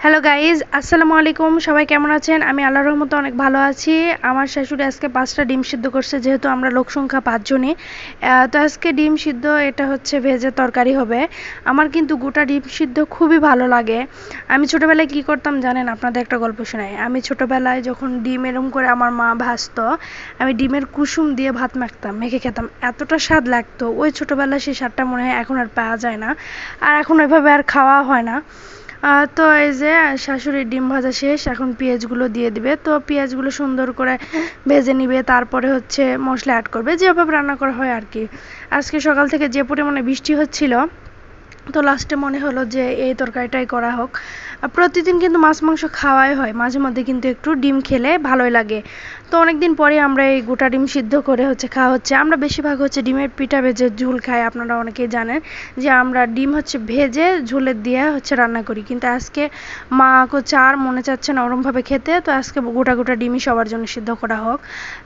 Hello guys, আসসালামু আলাইকুম। সবাই কেমন আছেন? আমি আল্লাহর রহমতে অনেক ভালো আছি। আমার শাশুড়ি আজকে 5টা ডিম সিদ্ধ করছে, যেহেতু আমরা লোক সংখ্যা 5 জনই। তো আজকে ডিম সিদ্ধ এটা হচ্ছে ভেজের তরকারি হবে। আমার কিন্তু গোটা ডিম সিদ্ধ খুবই ভালো লাগে। আমি ছোটোবেলায় কি করতাম জানেন? আপনাদের একটা গল্প শোনাই। আমি ছোটোবেলায় যখন ডিম এরম করে আমার মা ভাজতো, আমি ডিমের কুসুম দিয়ে ভাত মাখতাম, মেখে খেতাম, এতটা স্বাদ লাগতো। ওই ছোটোবেলায় সেই স্বাদটা মনে হয় এখন আর পাওয়া যায় না, আর এখন ওইভাবে আর খাওয়া হয় না। তো এই যে শাশুড়ির ডিম ভাজা শেষ, এখন পেঁয়াজগুলো দিয়ে দিবে। তো পেঁয়াজগুলো সুন্দর করে ভেজে নিবে, তারপরে হচ্ছে মশলা অ্যাড করবে, যেভাবে রান্না করা হয় আর কি। আজকে সকাল থেকে যে পরিমাণে বৃষ্টি হচ্ছিল, তো লাস্টে মনে হলো যে এই তরকারিটাই করা হোক। প্রতিদিন কিন্তু মাছ মাংস খাওয়াই হয়, মাঝে মধ্যে কিন্তু একটু ডিম খেলে ভালোই লাগে। তো অনেকদিন পরে আমরা এই গোটা ডিম সিদ্ধ করে হচ্ছে খাওয়া হচ্ছে। আমরা বেশিরভাগ হচ্ছে ডিমের পিঠা ভেজে ঝোল খাই, আপনারা অনেকেই জানেন যে আমরা ডিম হচ্ছে ভেজে ঝোলের দিয়ে হচ্ছে রান্না করি। কিন্তু আজকে মা আর মনে চাচ্ছে না ওরমভাবে খেতে, তো আজকে গোটা গোটা ডিমই সবার জন্য সিদ্ধ করা হোক।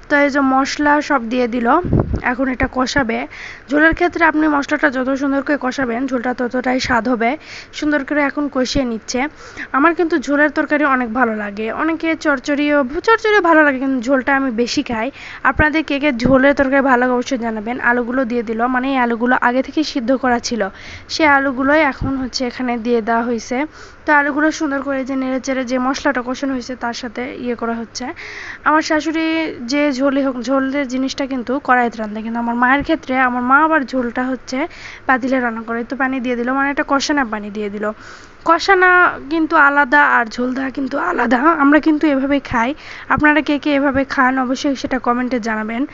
তো এই যে মশলা সব দিয়ে দিল, এখন এটা কষাবে। ঝোলের ক্ষেত্রে আপনি মশলাটা যত সুন্দর করে কষাবেন, ঝোলটা ততটাই স্বাদ হবে। সুন্দর করে এখন কষিয়ে নিচ্ছে। আমার কিন্তু ঝোলের তরকারি অনেক ভালো লাগে। অনেকে চচ্চড়িও ভালো লাগে, কিন্তু ঝোলটা আমি বেশি খাই। আপনাদের কে কে ঝোলের তরকারি ভালো লাগে অবশ্যই জানাবেন। আলুগুলো দিয়ে দিল, মানে এই আলুগুলো আগে থেকে সিদ্ধ করা ছিল, সেই আলুগুলোই এখন হচ্ছে এখানে দিয়ে দেওয়া হয়েছে। তো আলুগুলো সুন্দর করে যে নেড়ে চেড়ে যে মশলাটা কষানো হয়েছে তার সাথে ইয়ে করা হচ্ছে। আমার শাশুড়ি যে ঝোলই হোক, ঝোলের জিনিসটা কিন্তু কড়াইতে রান্না, কিন্তু আমার মায়ের ক্ষেত্রে আমার মা আবার ঝোলটা হচ্ছে পাতিলে রান্না করে। তো পানি দিয়ে দিল, মানে একটা কষানা পানি দিয়ে দিল। কষানা কিন্তু আলাদা আর ঝোল দেওয়া কিন্তু আলাদা। আমরা কিন্তু এভাবেই খাই। আপনারা কে কে এভাবে খান অবশ্যই সেটা কমেন্টে জানাবেন।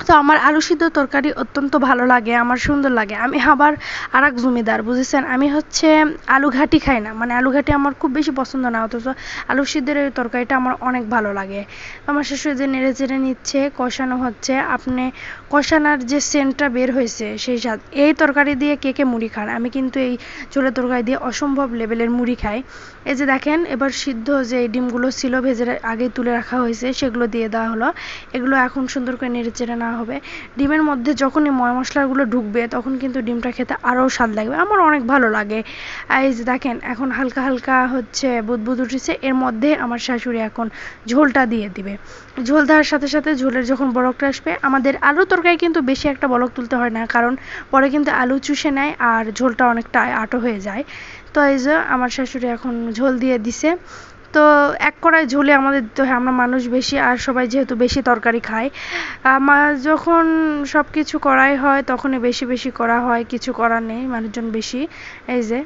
তো আমার আলু সিদ্ধ তরকারি অত্যন্ত ভালো লাগে, আমার সুন্দর লাগে। আমি আবার আর এক জমিদার, বুঝেছেন? আমি হচ্ছে আলু ঘাটি খাই না, মানে আলু ঘাটি আমার খুব বেশি পছন্দ না, অথচ আলু সিদ্ধের এই তরকারিটা আমার অনেক ভালো লাগে। আমার শাশুড়ি যে নেড়ে চেড়ে নিচ্ছে, কষানো হচ্ছে। আপনি কষানোর যে সেন্টটা বের হয়েছে সেই স্বাদ। এই তরকারি দিয়ে কে কে মুড়ি খান? আমি কিন্তু এই ঝোলের তরকারি দিয়ে অসম্ভব লেভেলের মুড়ি খাই। এই যে দেখেন, এবার সিদ্ধ যে ডিমগুলো ছিল ভেজে আগে তুলে রাখা হয়েছে, সেগুলো দিয়ে দেওয়া হলো। এগুলো এখন সুন্দর করে নেড়ে চেড়ে নেওয়া হবে। ডিমের মধ্যে যখনই ময় মশলাগুলো ঢুকবে, তখন কিন্তু ডিমটা খেতে আরও স্বাদ লাগবে, আমার অনেক ভালো লাগে। এই যে দেখেন, এখন হালকা হালকা হচ্ছে বুদবুদ উঠেছে, এর মধ্যে আমার শাশুড়ি এখন ঝোলটা দিয়ে দিবে। ঝোল দেওয়ার সাথে সাথে ঝোলের যখন বলকটা আসবে, আমাদের আলু তরকারি কিন্তু বেশি একটা বলক তুলতে হয় না, কারণ পরে কিন্তু আলু চুষে নেয় আর ঝোলটা অনেকটা আঁটো হয়ে যায়। তো এই যে আমার শাশুড়ি এখন ঝোল দিয়ে দিছে। তো এক কড়াই ঝোলে আমাদের দিতে হয়, আমরা মানুষ বেশি আর সবাই যেহেতু বেশি তরকারি খায়। আমার যখন সব কিছু করাই হয় তখনই বেশি বেশি করা হয়, কিছু করার নেই, মানুষজন বেশি। এই যে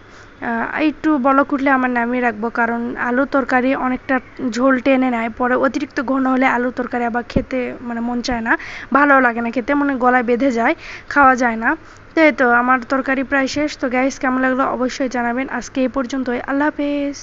একটু বলক উঠলে আমার নামিয়ে রাখবো, কারণ আলু তরকারি অনেকটা ঝোল টেনে নেয়, পরে অতিরিক্ত ঘন হলে আলু তরকারি আবার খেতে মানে মন চায় না, ভালো লাগে না খেতে, মানে গলায় বেঁধে যায়, খাওয়া যায় না। তো এই তো আমার তরকারি প্রায় শেষ। তো গাইস, কেমন লাগলো অবশ্যই জানাবেন। আজকে এই পর্যন্তই, আল্লাহ হাফেজ।